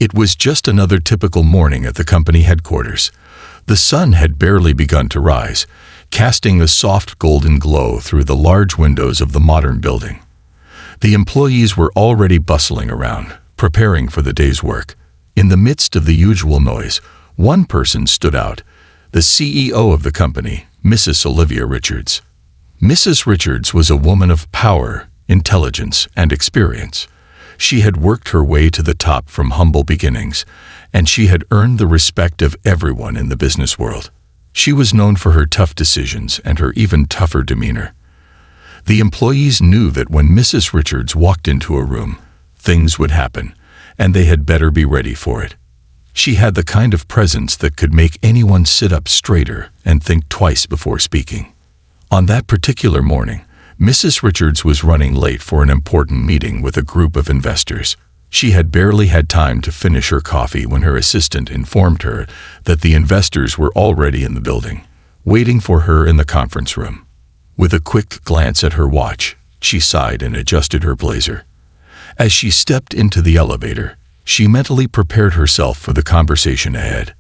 It was just another typical morning at the company headquarters. The sun had barely begun to rise, casting a soft golden glow through the large windows of the modern building. The employees were already bustling around, preparing for the day's work. In the midst of the usual noise, one person stood out, the CEO of the company, Mrs. Olivia Richards. Mrs. Richards was a woman of power, intelligence, and experience. She had worked her way to the top from humble beginnings, and she had earned the respect of everyone in the business world. She was known for her tough decisions and her even tougher demeanor. The employees knew that when Mrs. Richards walked into a room, things would happen, and they had better be ready for it. She had the kind of presence that could make anyone sit up straighter and think twice before speaking. On that particular morning, Mrs. Richards was running late for an important meeting with a group of investors. She had barely had time to finish her coffee when her assistant informed her that the investors were already in the building, waiting for her in the conference room. With a quick glance at her watch, she sighed and adjusted her blazer. As she stepped into the elevator, she mentally prepared herself for the conversation ahead.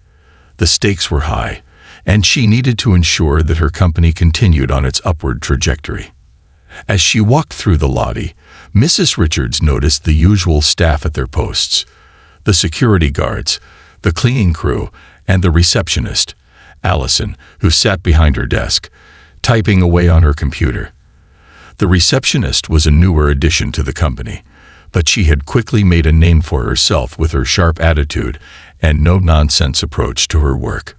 The stakes were high, and she needed to ensure that her company continued on its upward trajectory. As she walked through the lobby, Mrs. Richards noticed the usual staff at their posts: the security guards, the cleaning crew, and the receptionist, Allison, who sat behind her desk, typing away on her computer. The receptionist was a newer addition to the company, but she had quickly made a name for herself with her sharp attitude and no-nonsense approach to her work.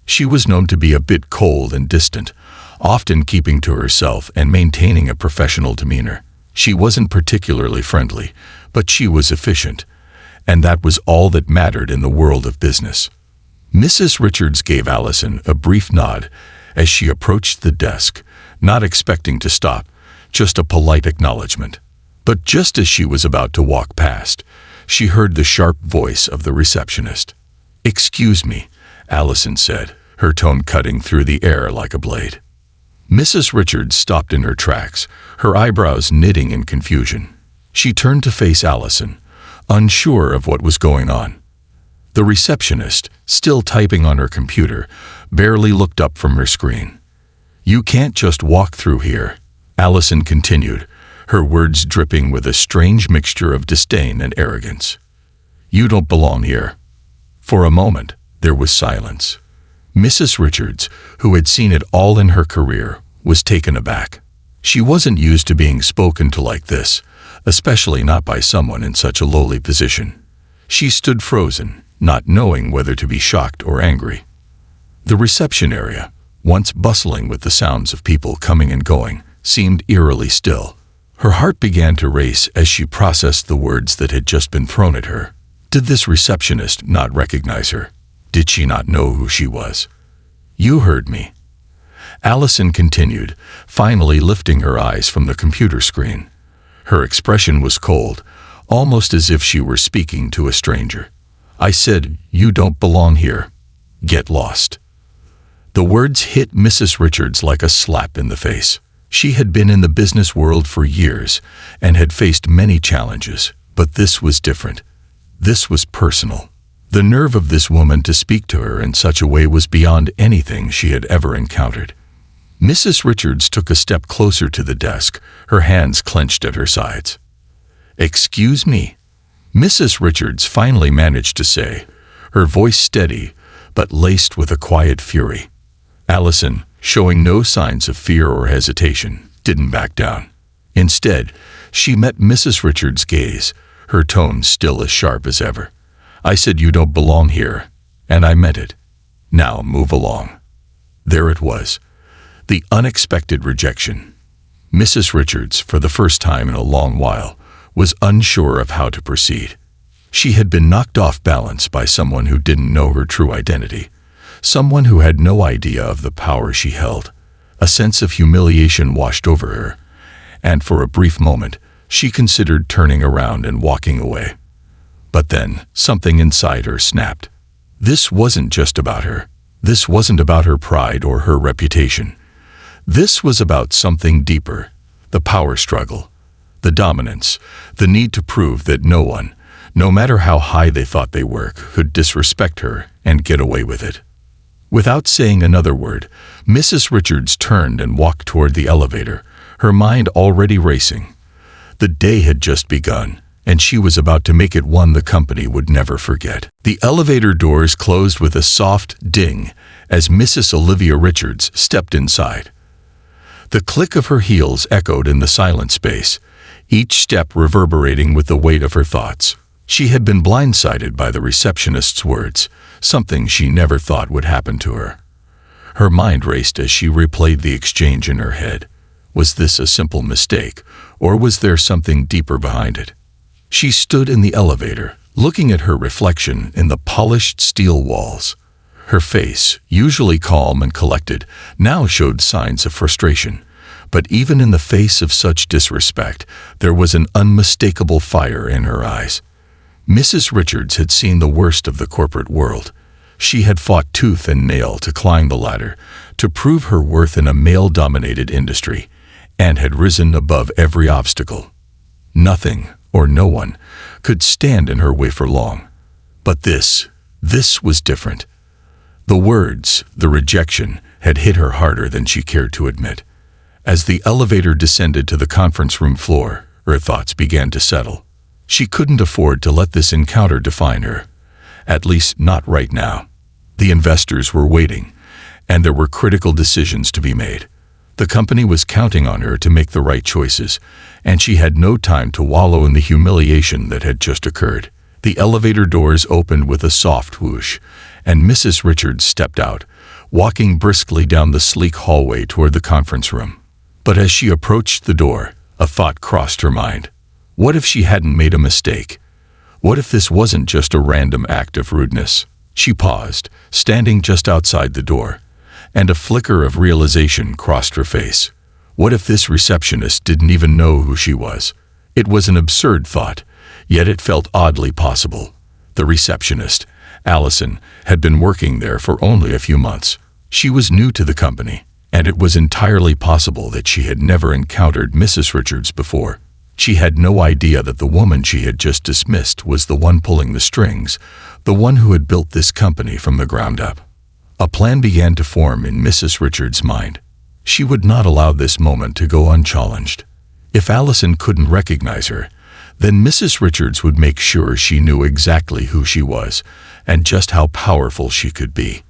She was known to be a bit cold and distant, often keeping to herself and maintaining a professional demeanor. She wasn't particularly friendly, but she was efficient, and that was all that mattered in the world of business. Mrs. Richards gave Allison a brief nod as she approached the desk, not expecting to stop, just a polite acknowledgement. But just as she was about to walk past, she heard the sharp voice of the receptionist. "Excuse me," Allison said, her tone cutting through the air like a blade. Mrs. Richards stopped in her tracks, her eyebrows knitting in confusion. She turned to face Allison, unsure of what was going on. The receptionist, still typing on her computer, barely looked up from her screen. "You can't just walk through here," Allison continued, her words dripping with a strange mixture of disdain and arrogance. "You don't belong here." For a moment, there was silence. Mrs. Richards, who had seen it all in her career, was taken aback. She wasn't used to being spoken to like this, especially not by someone in such a lowly position. She stood frozen, not knowing whether to be shocked or angry. The reception area, once bustling with the sounds of people coming and going, seemed eerily still. Her heart began to race as she processed the words that had just been thrown at her. Did this receptionist not recognize her? Did she not know who she was? "You heard me," Allison continued, finally lifting her eyes from the computer screen. Her expression was cold, almost as if she were speaking to a stranger. "I said, you don't belong here. Get lost." The words hit Mrs. Richards like a slap in the face. She had been in the business world for years and had faced many challenges, but this was different. This was personal. The nerve of this woman to speak to her in such a way was beyond anything she had ever encountered. Mrs. Richards took a step closer to the desk, her hands clenched at her sides. "Excuse me," Mrs. Richards finally managed to say, her voice steady but laced with a quiet fury. Allison, showing no signs of fear or hesitation, didn't back down. Instead, she met Mrs. Richards' gaze, her tone still as sharp as ever. "I said you don't belong here, and I meant it. Now move along." There it was, the unexpected rejection. Mrs. Richards, for the first time in a long while, was unsure of how to proceed. She had been knocked off balance by someone who didn't know her true identity, someone who had no idea of the power she held. A sense of humiliation washed over her, and for a brief moment, she considered turning around and walking away. But then, something inside her snapped. This wasn't just about her. This wasn't about her pride or her reputation. This was about something deeper: the power struggle, the dominance, the need to prove that no one, no matter how high they thought they were, could disrespect her and get away with it. Without saying another word, Mrs. Richards turned and walked toward the elevator, her mind already racing. The day had just begun, and she was about to make it one the company would never forget. The elevator doors closed with a soft ding as Mrs. Olivia Richards stepped inside. The click of her heels echoed in the silent space, each step reverberating with the weight of her thoughts. She had been blindsided by the receptionist's words, something she never thought would happen to her. Her mind raced as she replayed the exchange in her head. Was this a simple mistake, or was there something deeper behind it? She stood in the elevator, looking at her reflection in the polished steel walls. Her face, usually calm and collected, now showed signs of frustration. But even in the face of such disrespect, there was an unmistakable fire in her eyes. Mrs. Richards had seen the worst of the corporate world. She had fought tooth and nail to climb the ladder, to prove her worth in a male-dominated industry, and had risen above every obstacle. Nothing, or no one, could stand in her way for long. But this was different. The words, the rejection, had hit her harder than she cared to admit. As the elevator descended to the conference room floor, her thoughts began to settle. She couldn't afford to let this encounter define her. At least not right now. The investors were waiting, and there were critical decisions to be made. The company was counting on her to make the right choices, and she had no time to wallow in the humiliation that had just occurred. The elevator doors opened with a soft whoosh, and Mrs. Richards stepped out, walking briskly down the sleek hallway toward the conference room. But as she approached the door, a thought crossed her mind. What if she hadn't made a mistake? What if this wasn't just a random act of rudeness? She paused, standing just outside the door, and a flicker of realization crossed her face. What if this receptionist didn't even know who she was? It was an absurd thought, yet it felt oddly possible. The receptionist, Allison, had been working there for only a few months. She was new to the company, and it was entirely possible that she had never encountered Mrs. Richards before. She had no idea that the woman she had just dismissed was the one pulling the strings, the one who had built this company from the ground up. A plan began to form in Mrs. Richards' mind. She would not allow this moment to go unchallenged. If Allison couldn't recognize her, then Mrs. Richards would make sure she knew exactly who she was and just how powerful she could be.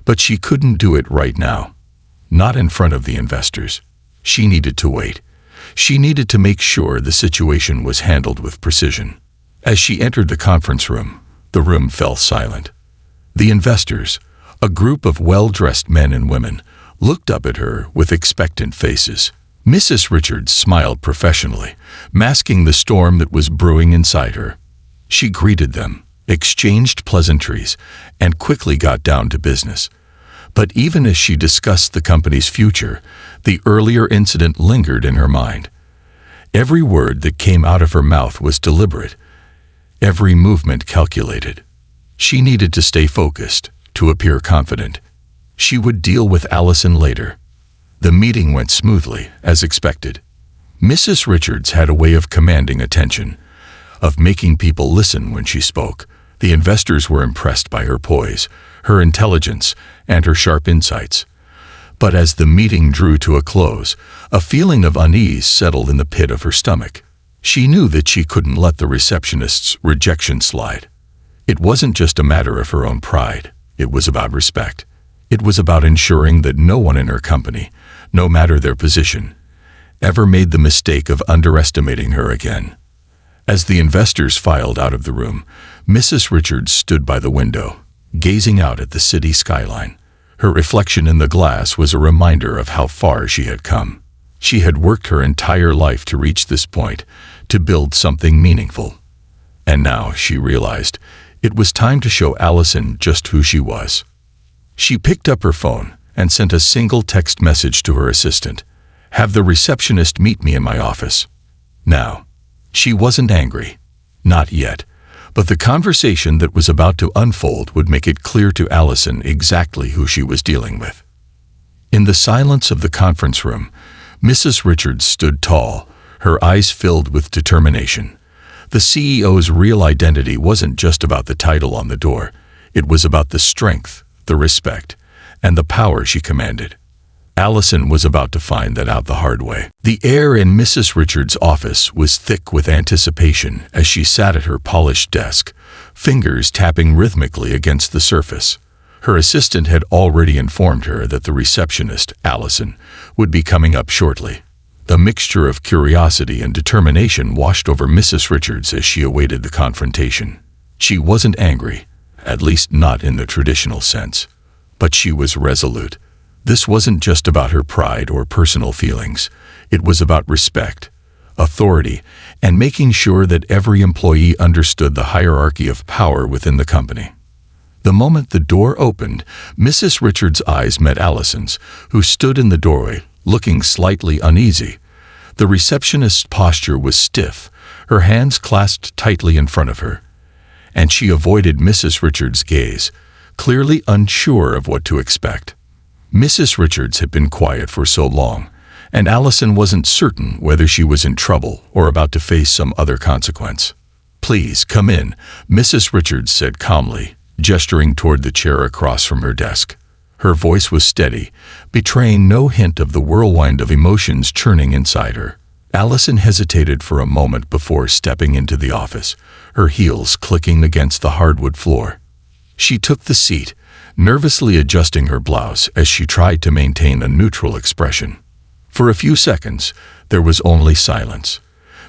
But she couldn't do it right now. Not in front of the investors. She needed to wait. She needed to make sure the situation was handled with precision. As she entered the conference room, the room fell silent. The investors, a group of well-dressed men and women, looked up at her with expectant faces. Mrs. Richards smiled professionally, masking the storm that was brewing inside her. She greeted them, exchanged pleasantries, and quickly got down to business. But even as she discussed the company's future, the earlier incident lingered in her mind. Every word that came out of her mouth was deliberate, every movement calculated. She needed to stay focused, to appear confident. She would deal with Allison later. The meeting went smoothly, as expected. Mrs. Richards had a way of commanding attention, of making people listen when she spoke. The investors were impressed by her poise, her intelligence, and her sharp insights. But as the meeting drew to a close, a feeling of unease settled in the pit of her stomach. She knew that she couldn't let the receptionist's rejection slide. It wasn't just a matter of her own pride. It was about respect. It was about ensuring that no one in her company, no matter their position, ever made the mistake of underestimating her again. As the investors filed out of the room, Mrs. Richards stood by the window, gazing out at the city skyline. Her reflection in the glass was a reminder of how far she had come. She had worked her entire life to reach this point, to build something meaningful. And now, she realized, it was time to show Allison just who she was. She picked up her phone and sent a single text message to her assistant. "Have the receptionist meet me in my office." Now, she wasn't angry. Not yet. But the conversation that was about to unfold would make it clear to Allison exactly who she was dealing with. In the silence of the conference room, Mrs. Richards stood tall, her eyes filled with determination. The CEO's real identity wasn't just about the title on the door. It was about the strength, the respect, and the power she commanded. Allison was about to find that out the hard way. The air in Mrs. Richards' office was thick with anticipation as she sat at her polished desk, fingers tapping rhythmically against the surface. Her assistant had already informed her that the receptionist, Allison, would be coming up shortly. The mixture of curiosity and determination washed over Mrs. Richards as she awaited the confrontation. She wasn't angry, at least not in the traditional sense, but she was resolute. This wasn't just about her pride or personal feelings. It was about respect, authority, and making sure that every employee understood the hierarchy of power within the company. The moment the door opened, Mrs. Richards' eyes met Allison's, who stood in the doorway, looking slightly uneasy. The receptionist's posture was stiff, her hands clasped tightly in front of her, and she avoided Mrs. Richards' gaze, clearly unsure of what to expect. Mrs. Richards had been quiet for so long, and Allison wasn't certain whether she was in trouble or about to face some other consequence. "Please, come in," Mrs. Richards said calmly, gesturing toward the chair across from her desk. Her voice was steady, betraying no hint of the whirlwind of emotions churning inside her. Allison hesitated for a moment before stepping into the office, her heels clicking against the hardwood floor. She took the seat, nervously adjusting her blouse as she tried to maintain a neutral expression. For a few seconds, there was only silence.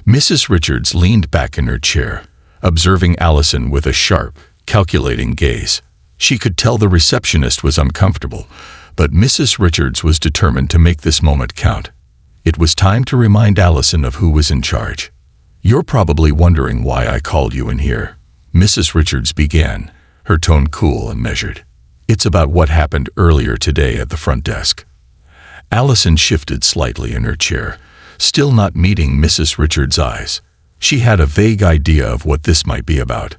Mrs. Richards leaned back in her chair, observing Allison with a sharp, calculating gaze. She could tell the receptionist was uncomfortable, but Mrs. Richards was determined to make this moment count. It was time to remind Allison of who was in charge. "You're probably wondering why I called you in here," Mrs. Richards began, her tone cool and measured. "It's about what happened earlier today at the front desk." Allison shifted slightly in her chair, still not meeting Mrs. Richards' eyes. She had a vague idea of what this might be about,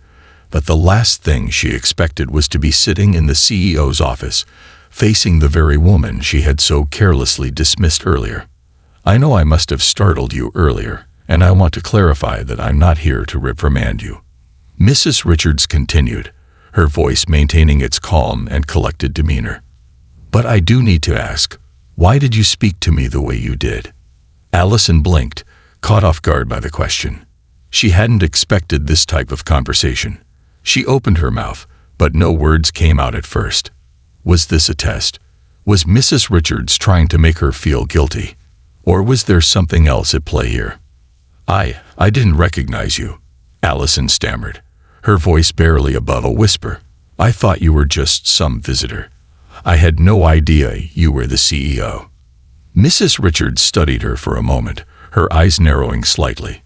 but the last thing she expected was to be sitting in the CEO's office, facing the very woman she had so carelessly dismissed earlier. "I know I must have startled you earlier, and I want to clarify that I'm not here to reprimand you," Mrs. Richards continued, her voice maintaining its calm and collected demeanor. "But I do need to ask, why did you speak to me the way you did?" Allison blinked, caught off guard by the question. She hadn't expected this type of conversation. She opened her mouth, but no words came out at first. Was this a test? Was Mrs. Richards trying to make her feel guilty? Or was there something else at play here? I didn't recognize you," Allison stammered, her voice barely above a whisper. "I thought you were just some visitor. I had no idea you were the CEO." Mrs. Richards studied her for a moment, her eyes narrowing slightly.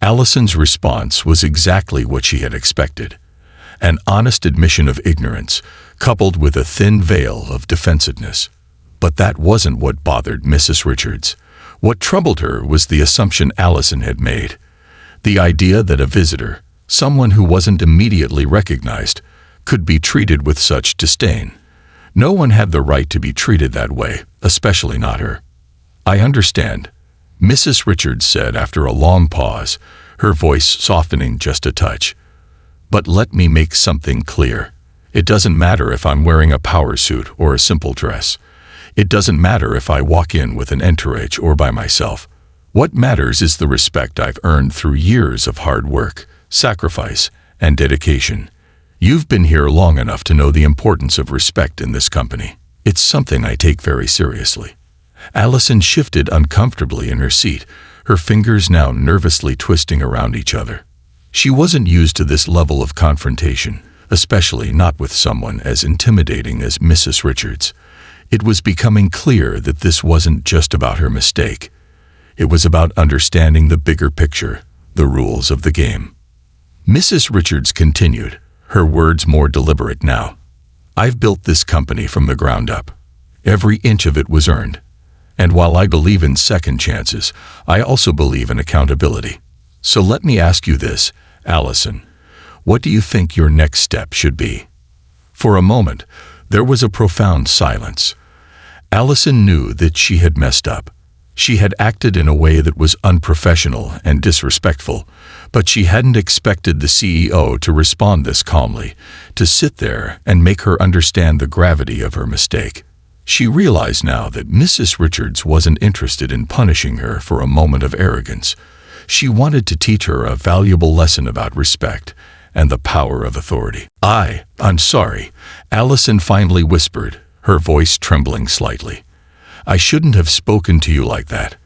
Allison's response was exactly what she had expected. An honest admission of ignorance, coupled with a thin veil of defensiveness. But that wasn't what bothered Mrs. Richards. What troubled her was the assumption Allison had made. The idea that a visitor, someone who wasn't immediately recognized, could be treated with such disdain. No one had the right to be treated that way, especially not her. "I understand," Mrs. Richards said after a long pause, her voice softening just a touch. "But let me make something clear. It doesn't matter if I'm wearing a power suit or a simple dress. It doesn't matter if I walk in with an entourage or by myself. What matters is the respect I've earned through years of hard work, sacrifice, and dedication. You've been here long enough to know the importance of respect in this company. It's something I take very seriously." Allison shifted uncomfortably in her seat, her fingers now nervously twisting around each other. She wasn't used to this level of confrontation, especially not with someone as intimidating as Mrs. Richards. It was becoming clear that this wasn't just about her mistake. It was about understanding the bigger picture, the rules of the game. Mrs. Richards continued, her words more deliberate now. "I've built this company from the ground up. Every inch of it was earned. And while I believe in second chances, I also believe in accountability. So let me ask you this, Allison. What do you think your next step should be?" For a moment, there was a profound silence. Allison knew that she had messed up. She had acted in a way that was unprofessional and disrespectful, But she hadn't expected the CEO to respond this calmly, to sit there and make her understand the gravity of her mistake. She realized now that Mrs. Richards wasn't interested in punishing her for a moment of arrogance. She wanted to teach her a valuable lesson about respect and the power of authority. I'm sorry," Allison finally whispered, her voice trembling slightly. "I shouldn't have spoken to you like that.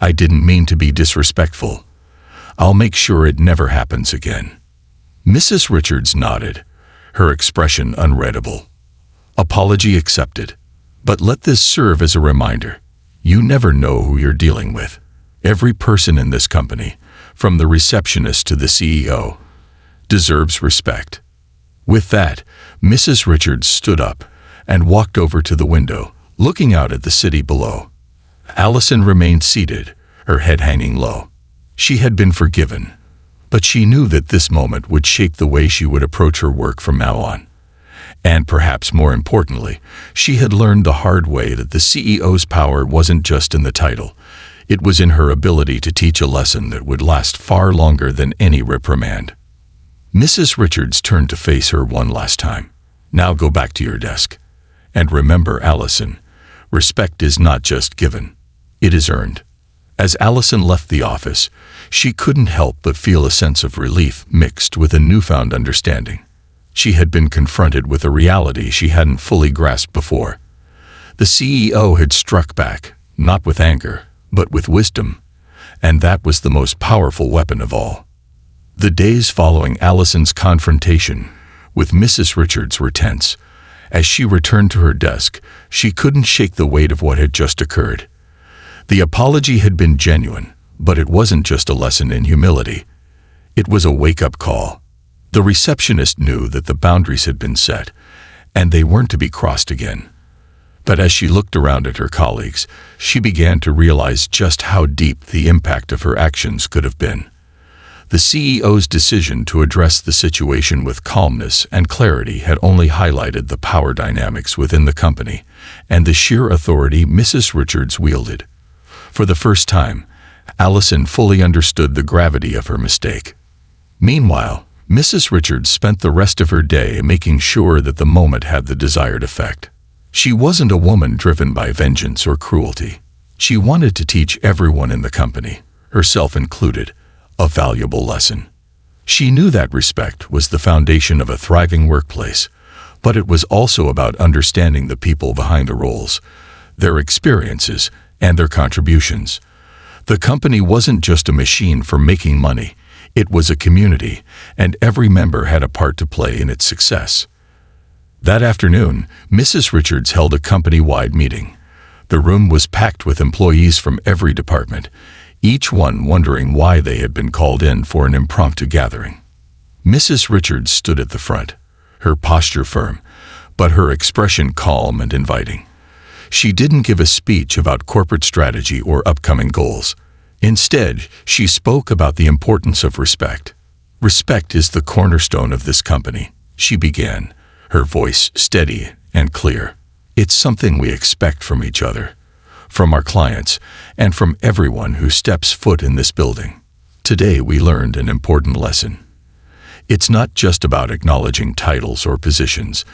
I didn't mean to be disrespectful. I'll make sure it never happens again." Mrs. Richards nodded, her expression unreadable. "Apology accepted. But let this serve as a reminder. You never know who you're dealing with. Every person in this company, from the receptionist to the CEO, deserves respect." With that, Mrs. Richards stood up and walked over to the window, looking out at the city below. Allison remained seated, her head hanging low. She had been forgiven, but she knew that this moment would shape the way she would approach her work from now on. And perhaps more importantly, she had learned the hard way that the CEO's power wasn't just in the title. It was in her ability to teach a lesson that would last far longer than any reprimand. Mrs. Richards turned to face her one last time. "Now go back to your desk. And remember, Allison, respect is not just given. It is earned." As Allison left the office, she couldn't help but feel a sense of relief mixed with a newfound understanding. She had been confronted with a reality she hadn't fully grasped before. The CEO had struck back, not with anger, but with wisdom, and that was the most powerful weapon of all. The days following Allison's confrontation with Mrs. Richards were tense. As she returned to her desk, she couldn't shake the weight of what had just occurred. The apology had been genuine, but it wasn't just a lesson in humility. It was a wake-up call. The receptionist knew that the boundaries had been set, and they weren't to be crossed again. But as she looked around at her colleagues, she began to realize just how deep the impact of her actions could have been. The CEO's decision to address the situation with calmness and clarity had only highlighted the power dynamics within the company and the sheer authority Mrs. Richards wielded. For the first time, Allison fully understood the gravity of her mistake. Meanwhile, Mrs. Richards spent the rest of her day making sure that the moment had the desired effect. She wasn't a woman driven by vengeance or cruelty. She wanted to teach everyone in the company, herself included, a valuable lesson. She knew that respect was the foundation of a thriving workplace, but it was also about understanding the people behind the roles, their experiences, and their contributions. The company wasn't just a machine for making money. It was a community, and every member had a part to play in its success. That afternoon, Mrs. Richards held a company-wide meeting. The room was packed with employees from every department, each one wondering why they had been called in for an impromptu gathering. Mrs. Richards stood at the front, her posture firm, but her expression calm and inviting. She didn't give a speech about corporate strategy or upcoming goals. Instead, she spoke about the importance of respect. "Respect is the cornerstone of this company," she began, her voice steady and clear. "It's something we expect from each other, from our clients, and from everyone who steps foot in this building. Today we learned an important lesson. It's not just about acknowledging titles or positions.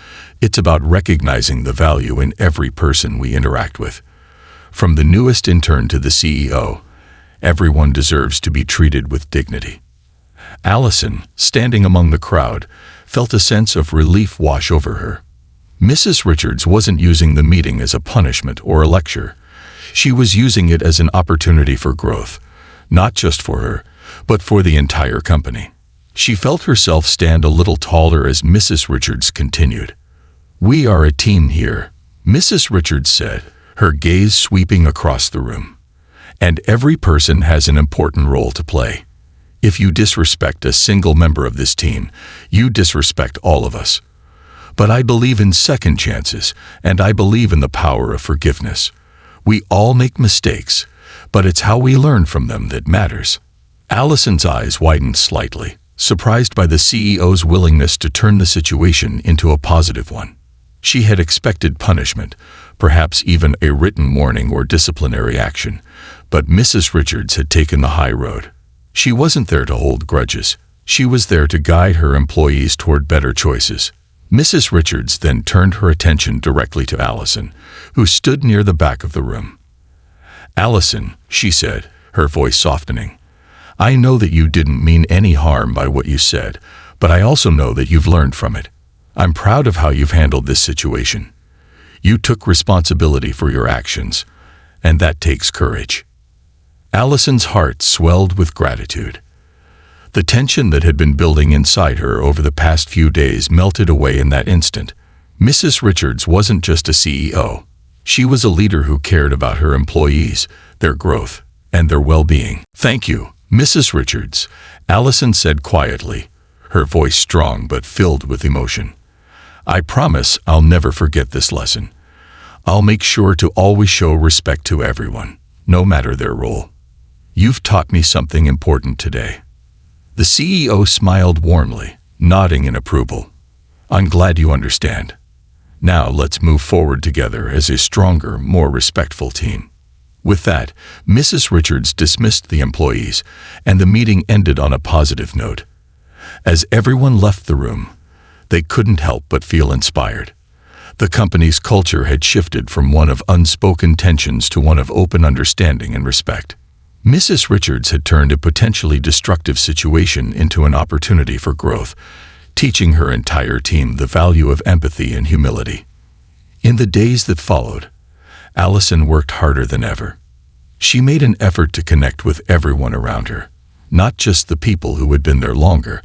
It's about recognizing the value in every person we interact with. From the newest intern to the CEO, everyone deserves to be treated with dignity." Allison, standing among the crowd, felt a sense of relief wash over her. Mrs. Richards wasn't using the meeting as a punishment or a lecture. She was using it as an opportunity for growth, not just for her, but for the entire company. She felt herself stand a little taller as Mrs. Richards continued. "We are a team here," Mrs. Richards said, her gaze sweeping across the room. "And every person has an important role to play. If you disrespect a single member of this team, you disrespect all of us. But I believe in second chances, and I believe in the power of forgiveness. We all make mistakes, but it's how we learn from them that matters." Allison's eyes widened slightly, surprised by the CEO's willingness to turn the situation into a positive one. She had expected punishment, perhaps even a written warning or disciplinary action, but Mrs. Richards had taken the high road. She wasn't there to hold grudges. She was there to guide her employees toward better choices. Mrs. Richards then turned her attention directly to Allison, who stood near the back of the room. "Allison," she said, her voice softening, "I know that you didn't mean any harm by what you said, but I also know that you've learned from it. I'm proud of how you've handled this situation. You took responsibility for your actions, and that takes courage." Allison's heart swelled with gratitude. The tension that had been building inside her over the past few days melted away in that instant. Mrs. Richards wasn't just a CEO. She was a leader who cared about her employees, their growth, and their well-being. "Thank you, Mrs. Richards," Allison said quietly, her voice strong but filled with emotion. "I promise I'll never forget this lesson. I'll make sure to always show respect to everyone, no matter their role. You've taught me something important today." The CEO smiled warmly, nodding in approval. "I'm glad you understand. Now let's move forward together as a stronger, more respectful team." With that, Mrs. Richards dismissed the employees, and the meeting ended on a positive note. As everyone left the room, they couldn't help but feel inspired. The company's culture had shifted from one of unspoken tensions to one of open understanding and respect. Mrs. Richards had turned a potentially destructive situation into an opportunity for growth, teaching her entire team the value of empathy and humility. In the days that followed, Allison worked harder than ever. She made an effort to connect with everyone around her, not just the people who had been there longer,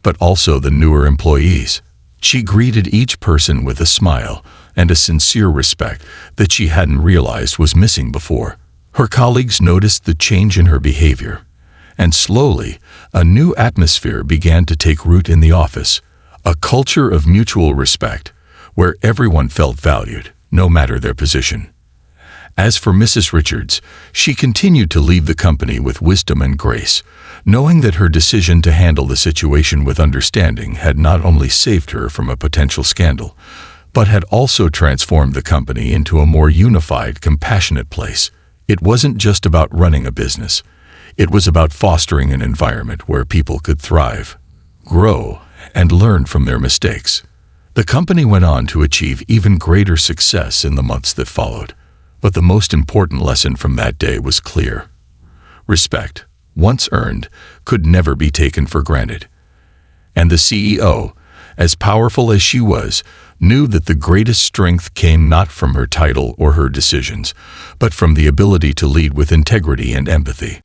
but also the newer employees. She greeted each person with a smile and a sincere respect that she hadn't realized was missing before. Her colleagues noticed the change in her behavior, and slowly, a new atmosphere began to take root in the office, a culture of mutual respect, where everyone felt valued, no matter their position. As for Mrs. Richards, she continued to lead the company with wisdom and grace, knowing that her decision to handle the situation with understanding had not only saved her from a potential scandal, but had also transformed the company into a more unified, compassionate place. It wasn't just about running a business. It was about fostering an environment where people could thrive, grow, and learn from their mistakes. The company went on to achieve even greater success in the months that followed. But the most important lesson from that day was clear. Respect, once earned, could never be taken for granted. And the CEO, as powerful as she was, knew that the greatest strength came not from her title or her decisions, but from the ability to lead with integrity and empathy.